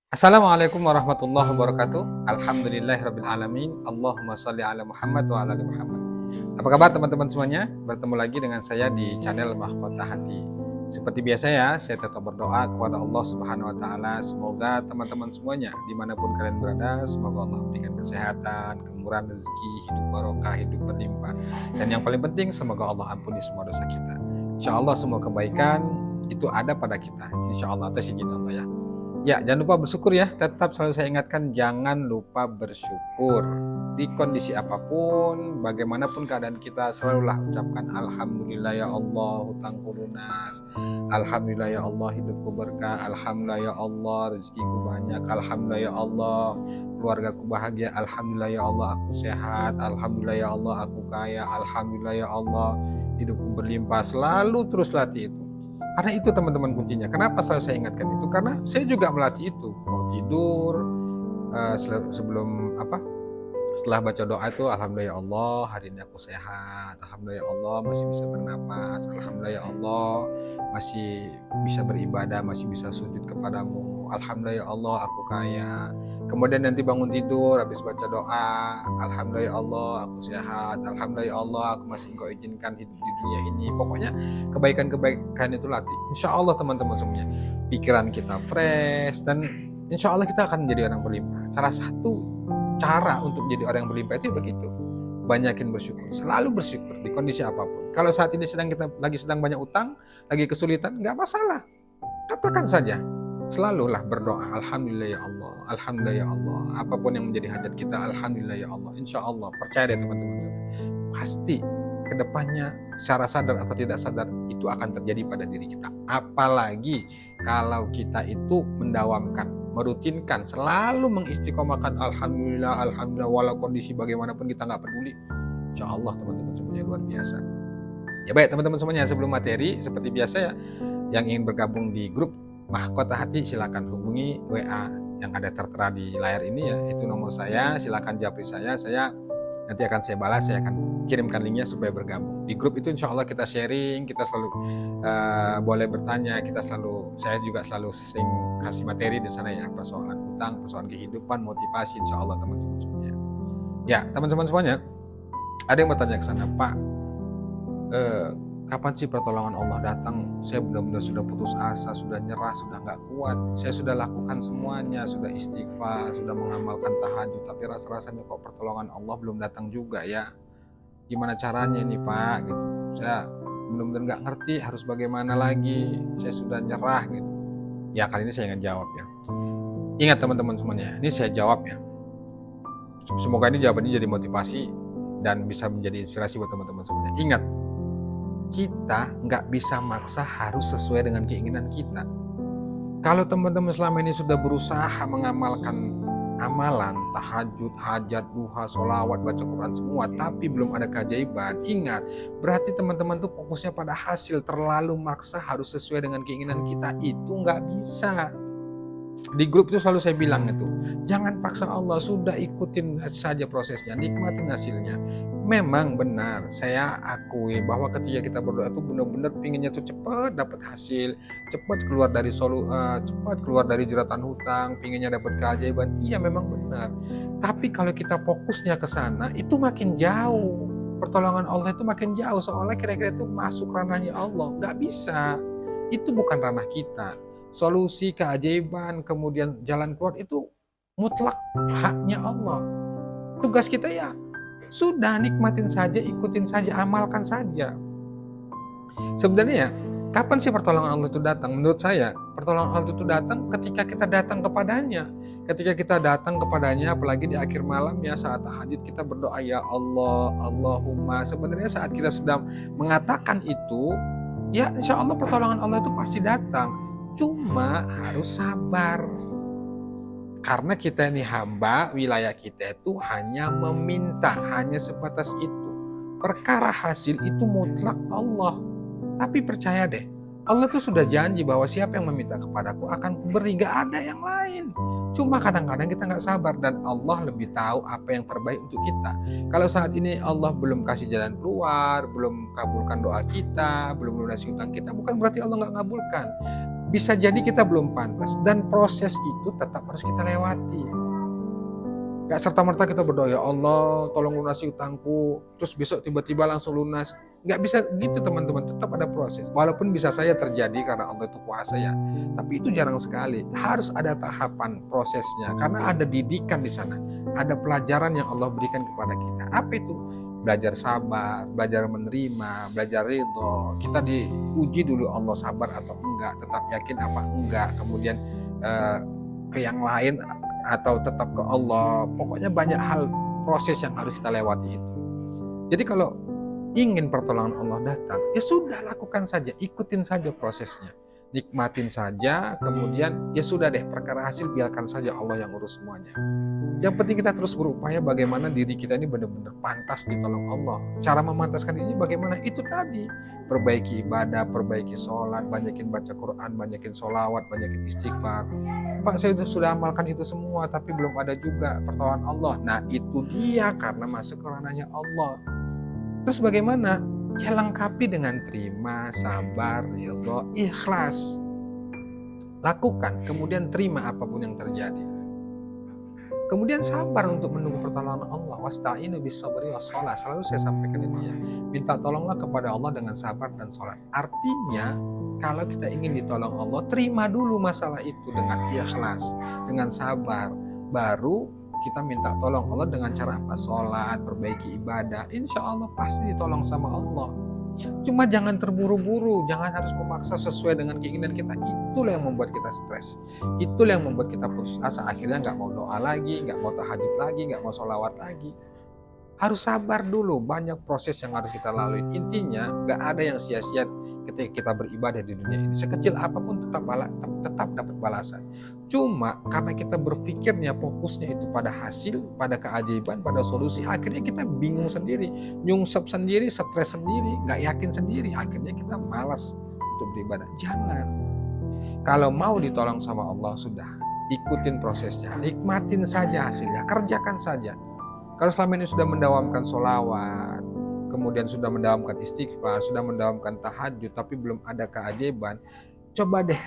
Assalamualaikum warahmatullahi wabarakatuh. Alhamdulillahirabbil alamin. Allahumma shalli ala Muhammad wa ala ali Muhammad. Apa kabar teman-teman semuanya? Bertemu lagi dengan saya di channel Mahkota Hati. Seperti biasa ya, saya tetap berdoa kepada Allah Subhanahu wa taala, semoga teman-teman semuanya dimanapun kalian berada, semoga Allah berikan kesehatan, kemurahan rezeki, hidup barokah, hidup berlimpah. Dan yang paling penting, semoga Allah ampuni semua dosa kita. Insyaallah semua kebaikan itu ada pada kita. Insyaallah atas izin Allah ya. Ya, jangan lupa bersyukur ya. Tetap selalu saya ingatkan, jangan lupa bersyukur. Di kondisi apapun, bagaimanapun keadaan kita, selalulah ucapkan Alhamdulillah ya Allah, hutangku lunas. Alhamdulillah ya Allah, hidupku berkah. Alhamdulillah ya Allah, rezekiku banyak. Alhamdulillah ya Allah, keluargaku bahagia. Alhamdulillah ya Allah, aku sehat. Alhamdulillah ya Allah, aku kaya. Alhamdulillah ya Allah, hidupku berlimpah. Selalu terus latih itu. Karena itu teman-teman kuncinya. Kenapa selalu saya ingatkan itu? Karena saya juga melatih itu. Mau tidur, sebelum setelah baca doa itu, Alhamdulillah ya Allah, hari ini aku sehat. Alhamdulillah ya Allah, masih bisa bernapas. Alhamdulillah ya Allah, masih bisa beribadah, masih bisa sujud kepadamu. Alhamdulillah ya Allah, aku kaya. Kemudian nanti bangun tidur, habis baca doa, Alhamdulillah ya Allah, aku sehat. Alhamdulillah ya Allah, aku masih Engkau izinkan hidup di dunia ini. Pokoknya kebaikan-kebaikan itu latih. Insya Allah teman-teman semuanya, pikiran kita fresh, dan insya Allah kita akan menjadi orang berlimpah. Salah satu cara untuk menjadi orang yang berlimpah itu begitu. Banyakin bersyukur, selalu bersyukur di kondisi apapun. Kalau saat ini kita lagi sedang banyak utang, lagi kesulitan, nggak masalah. Katakan saja, selalulah berdoa, Alhamdulillah ya Allah, Alhamdulillah ya Allah. Apapun yang menjadi hajat kita, Alhamdulillah ya Allah. Insya Allah, percaya deh teman-teman. Pasti kedepannya secara sadar atau tidak sadar itu akan terjadi pada diri kita. Apalagi kalau kita itu mendawamkan, merutinkan, selalu mengistiqomahkan Alhamdulillah, Alhamdulillah, walau kondisi bagaimanapun kita nggak peduli. Insya Allah teman-teman semuanya luar biasa. Ya baik teman-teman semuanya, sebelum materi seperti biasa ya, yang ingin bergabung di grup Mahkota Hati silakan hubungi WA yang ada tertera di layar ini ya, itu nomor saya, silakan japri saya nanti akan saya balas, saya akan kirimkan linknya supaya bergabung. Di grup itu insya Allah kita sharing, kita selalu boleh bertanya, saya juga selalu sering kasih materi di sana ya, persoalan utang, persoalan kehidupan, motivasi, insya Allah teman-teman semuanya. Ya teman-teman semuanya, ada yang bertanya ke sana, Pak, kapan sih pertolongan Allah datang? Saya benar-benar sudah putus asa, sudah nyerah, sudah nggak kuat. Saya sudah lakukan semuanya, sudah istighfar, sudah mengamalkan tahajud, tapi rasa-rasanya kok pertolongan Allah belum datang juga ya. Gimana caranya nih Pak? Gitu. Saya benar-benar nggak ngerti harus bagaimana lagi. Saya sudah nyerah gitu. Ya kali ini saya ingin jawab ya. Ingat teman-teman semuanya, ini saya jawab ya. Semoga ini jawabannya jadi motivasi dan bisa menjadi inspirasi buat teman-teman semuanya. Ingat, kita nggak bisa maksa harus sesuai dengan keinginan kita. Kalau teman-teman selama ini sudah berusaha mengamalkan amalan, tahajud, hajat, duha, sholawat, baca Quran semua, tapi belum ada keajaiban, ingat, berarti teman-teman tuh fokusnya pada hasil, terlalu maksa harus sesuai dengan keinginan kita, itu nggak bisa. Di grup itu selalu saya bilang itu, jangan paksa Allah, sudah ikutin saja prosesnya, nikmatin hasilnya. Memang benar, saya akui bahwa ketika kita berdoa itu benar-benar pinginnya tuh cepat dapat hasil, cepat keluar dari jeratan hutang, pinginnya dapat keajaiban. Iya memang benar. Tapi kalau kita fokusnya ke sana, itu makin jauh. Pertolongan Allah itu makin jauh, seolah kira-kira itu masuk ranahnya Allah. Nggak bisa. Itu bukan ranah kita. Solusi, keajaiban, kemudian jalan keluar itu mutlak haknya Allah. Tugas kita ya sudah, nikmatin saja, ikutin saja, amalkan saja. Sebenarnya kapan sih pertolongan Allah itu datang? Menurut saya pertolongan Allah itu datang ketika kita datang kepadanya. Ketika kita datang kepadanya, apalagi di akhir malam ya, saat tahajud kita berdoa ya Allah, Allahumma. Sebenarnya saat kita sudah mengatakan itu, ya insya Allah pertolongan Allah itu pasti datang. Cuma harus sabar. Karena kita ini hamba, wilayah kita itu hanya meminta, hanya sebatas itu. Perkara hasil itu mutlak Allah. Tapi percaya deh, Allah tuh sudah janji bahwa siapa yang meminta kepadaku akan kuberi, gak ada yang lain. Cuma kadang-kadang kita gak sabar, dan Allah lebih tahu apa yang terbaik untuk kita. Kalau saat ini Allah belum kasih jalan keluar, belum kabulkan doa kita, belum lunasi hutang kita, bukan berarti Allah gak ngabulkan. Bisa jadi kita belum pantas dan proses itu tetap harus kita lewati. Gak serta-merta kita berdoa, ya Allah tolong lunasi utangku, terus besok tiba-tiba langsung lunas. Gak bisa gitu teman-teman, tetap ada proses. Walaupun bisa saja terjadi karena Allah itu kuasa ya, tapi itu jarang sekali. Harus ada tahapan prosesnya, karena ada didikan di sana. Ada pelajaran yang Allah berikan kepada kita. Apa itu? Belajar sabar, belajar menerima, belajar ridho. Kita diuji dulu Allah sabar atau enggak, tetap yakin apa enggak, kemudian ke yang lain atau tetap ke Allah. Pokoknya banyak hal proses yang harus kita lewati itu. Jadi kalau ingin pertolongan Allah datang, ya sudah lakukan saja, ikutin saja prosesnya, nikmatin saja, kemudian ya sudah deh, perkara hasil biarkan saja Allah yang urus semuanya. Yang penting kita terus berupaya bagaimana diri kita ini benar-benar pantas ditolong Allah. Cara memantaskan ini bagaimana? Itu tadi, perbaiki ibadah, perbaiki sholat, banyakin baca Quran, banyakin sholawat, banyakin istighfar. Pak, saya sudah amalkan itu semua, tapi belum ada juga pertolongan Allah. Nah itu dia, karena masuk ke ranahnya Allah. Terus bagaimana? Ya lengkapi dengan terima, sabar, ridho, ikhlas. Lakukan, kemudian terima apapun yang terjadi. Kemudian sabar untuk menunggu pertolongan Allah. Wasta'inu bis-sabri was-shalah. Selalu saya sampaikan itu ya. Minta tolonglah kepada Allah dengan sabar dan sholat. Artinya, kalau kita ingin ditolong Allah, terima dulu masalah itu dengan ikhlas, dengan sabar. Baru kita minta tolong Allah dengan cara apa? Sholat, perbaiki ibadah. Insya Allah pasti ditolong sama Allah. Cuma jangan terburu-buru, jangan harus memaksa sesuai dengan keinginan kita. Itulah yang membuat kita stres. Itulah yang membuat kita putus asa. Akhirnya nggak mau doa lagi, nggak mau tahajud lagi, nggak mau sholawat lagi. Harus sabar dulu, banyak proses yang harus kita lalui. Intinya nggak ada yang sia-sia ketika kita beribadah di dunia ini. Sekecil apapun tetap dapat balasan. Cuma karena kita berpikirnya fokusnya itu pada hasil, pada keajaiban, pada solusi, akhirnya kita bingung sendiri, nyungsep sendiri, stres sendiri, nggak yakin sendiri. Akhirnya kita malas untuk beribadah. Jangan. Kalau mau ditolong sama Allah, sudah ikutin prosesnya, nikmatin saja hasilnya, kerjakan saja. Kalau selama ini sudah mendawamkan sholawat, kemudian sudah mendawamkan istighfar, sudah mendawamkan tahajud, tapi belum ada keajaiban, coba deh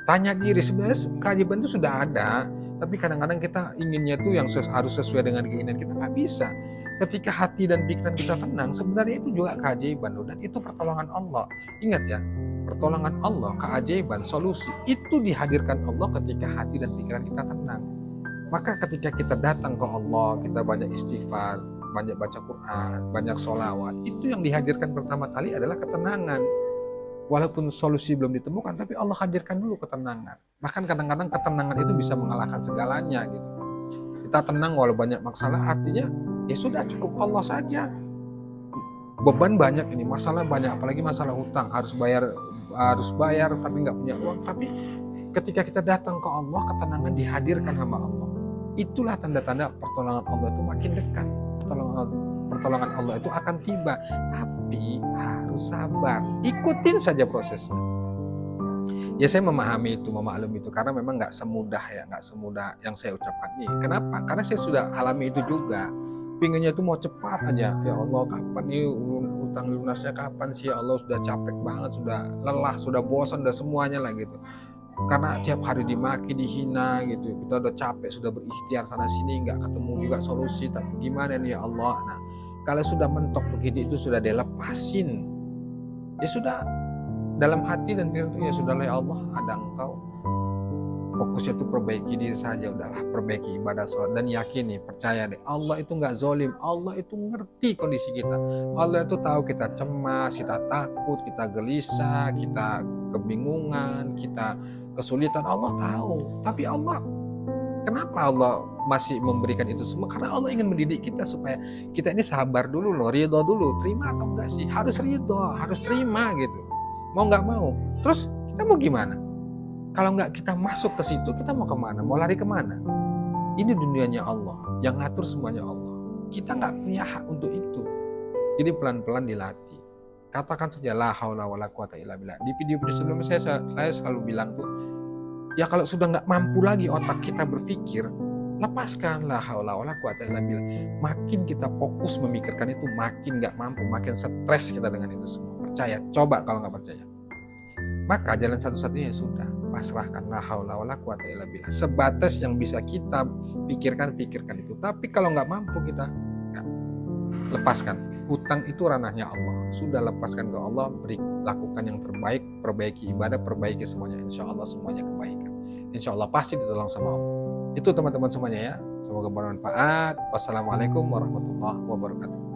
tanya diri. Sebenarnya keajaiban itu sudah ada, tapi kadang-kadang kita inginnya tuh yang harus sesuai dengan keinginan kita, nggak bisa. Ketika hati dan pikiran kita tenang, sebenarnya itu juga keajaiban loh, dan itu pertolongan Allah. Ingat ya, pertolongan Allah, keajaiban, solusi itu dihadirkan Allah ketika hati dan pikiran kita tenang. Maka ketika kita datang ke Allah, kita banyak istighfar, banyak baca Quran, banyak sholawat, itu yang dihadirkan pertama kali adalah ketenangan. Walaupun solusi belum ditemukan, tapi Allah hadirkan dulu ketenangan. Bahkan kadang-kadang ketenangan itu bisa mengalahkan segalanya gitu. Kita tenang walau banyak masalah, artinya ya sudah cukup Allah saja. Beban banyak ini, masalah banyak, apalagi masalah hutang, harus bayar tapi nggak punya uang. Tapi ketika kita datang ke Allah, ketenangan dihadirkan sama Allah. Itulah tanda-tanda pertolongan Allah itu makin dekat. Pertolongan Allah itu akan tiba, tapi harus sabar. Ikutin saja prosesnya. Ya saya memahami itu, memaklumi itu, karena memang nggak semudah yang saya ucapkan ini. Kenapa? Karena saya sudah alami itu juga. Pinginnya itu mau cepat aja. Ya Allah, kapan nih utang lunasnya, kapan sih ya Allah, sudah capek banget, sudah lelah, sudah bosan, sudah semuanya lah gitu. Karena tiap hari dimaki, dihina gitu, kita udah capek, sudah berikhtiar sana sini, nggak ketemu juga solusi. Tapi gimana nih ya Allah? Nah, kalau sudah mentok begini, itu sudah dilepasin. Ya sudah, dalam hati dan pikiran itu ya sudah lah ya Allah, ada Engkau. Fokusnya itu perbaiki diri saja, udahlah, perbaiki ibadah sholat, dan yakin nih, percaya deh, Allah itu nggak zolim, Allah itu ngerti kondisi kita, Allah itu tahu kita cemas, kita takut, kita gelisah, kita kebingungan, kita kesulitan, Allah tahu. Tapi Allah, kenapa Allah masih memberikan itu semua? Karena Allah ingin mendidik kita supaya kita ini sabar dulu loh, ridho dulu. Terima atau enggak sih? Harus ridho, harus terima gitu. Mau nggak mau. Terus kita mau gimana? Kalau nggak kita masuk ke situ, kita mau kemana? Mau lari kemana? Ini dunianya Allah, yang ngatur semuanya Allah. Kita nggak punya hak untuk itu. Jadi pelan-pelan dilatih. Katakan saja la haula wala quwata illa billah. Di video-video sebelumnya saya selalu bilang tuh, ya kalau sudah nggak mampu lagi otak kita berpikir, lepaskan la haula wala quwata illa billah. Makin kita fokus memikirkan itu, makin nggak mampu, makin stres kita dengan itu semua. percaya. Coba kalau nggak percaya. Maka jalan satu-satunya ya sudah, pasrahkan, la haula wala quwata illa billah. Sebatas yang bisa kita pikirkan itu. Tapi kalau nggak mampu kita lepaskan. Hutang itu ranahnya Allah. Sudah lepaskan ke Allah, lakukan yang terbaik, perbaiki ibadah, perbaiki semuanya. Insya Allah semuanya kebaikan. Insya Allah pasti ditolong sama Allah. Itu teman-teman semuanya ya. Semoga bermanfaat. Wassalamualaikum warahmatullahi wabarakatuh.